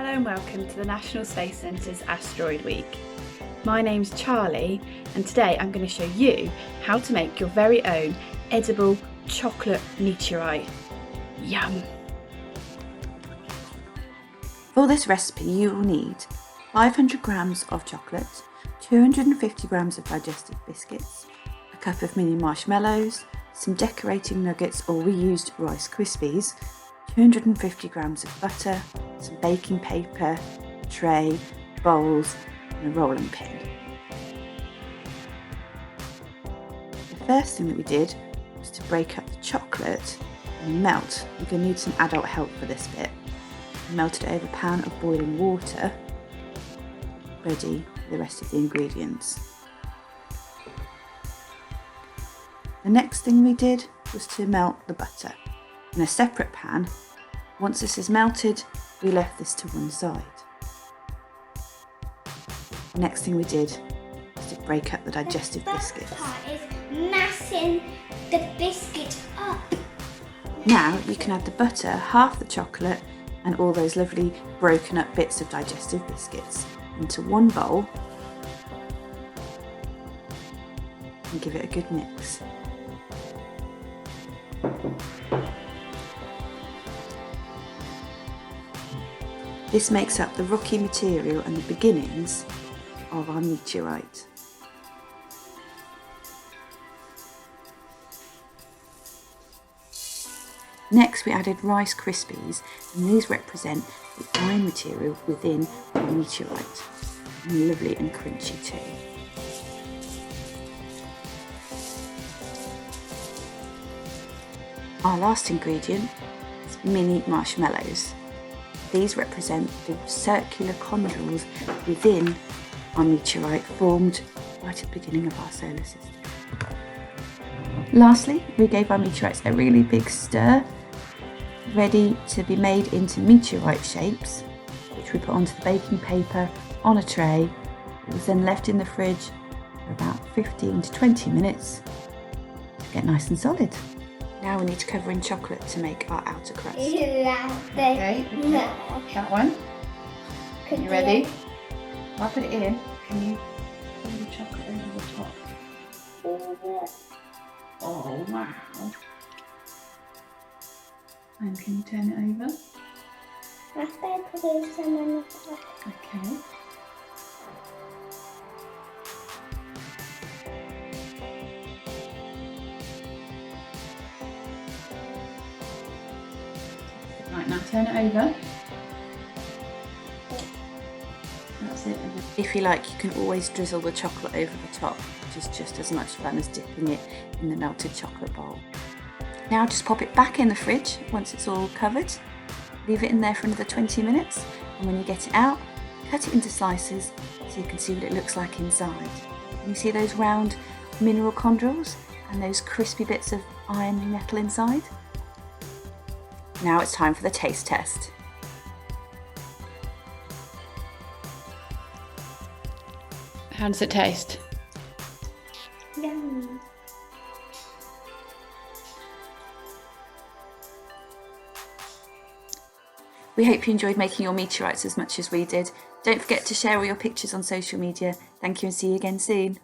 Hello and welcome to the National Space Centre's Asteroid Week. My name's Charlie and today I'm going to show you how to make your very own edible chocolate meteorite. Yum! For this recipe you will need 500 grams of chocolate, 250 grams of digestive biscuits, a cup of mini marshmallows, some decorating nuggets or we used Rice Krispies, 250 grams of butter, some baking paper, a tray, bowls and a rolling pin. The first thing that we did was to break up the chocolate and melt. You're going to need some adult help for this bit. I melted it over a pan of boiling water, ready for the rest of the ingredients. The next thing we did was to melt the butter. In a separate pan, once this is melted, we left this to one side. The next thing we did was to break up the digestive biscuits. The best part is massing the biscuit up. Now you can add the butter, half the chocolate and all those lovely broken up bits of digestive biscuits into one bowl and give it a good mix. This makes up the rocky material and the beginnings of our meteorite. Next we added Rice Krispies, and these represent the iron material within the meteorite. And lovely and crunchy too. Our last ingredient is mini marshmallows. These represent the circular chondrules within our meteorite formed right at the beginning of our solar system. Lastly, we gave our meteorites a really big stir, ready to be made into meteorite shapes, which we put onto the baking paper on a tray. It was then left in the fridge for about 15 to 20 minutes to get nice and solid. Now we need to cover in chocolate to make our outer crust. Okay, that one. You ready? I'll put it in. Can you put the chocolate over the top? Oh wow. And can you turn it over? After putting some on the top. Okay. Right, now turn it over. That's it. If you like, you can always drizzle the chocolate over the top, which is just as much fun as dipping it in the melted chocolate bowl. Now just pop it back in the fridge once it's all covered. Leave it in there for another 20 minutes, and when you get it out, cut it into slices so you can see what it looks like inside. And you see those round mineral chondrules and those crispy bits of iron and metal inside? Now it's time for the taste test. How does it taste? Yummy. We hope you enjoyed making your meteorites as much as we did. Don't forget to share all your pictures on social media. Thank you and see you again soon.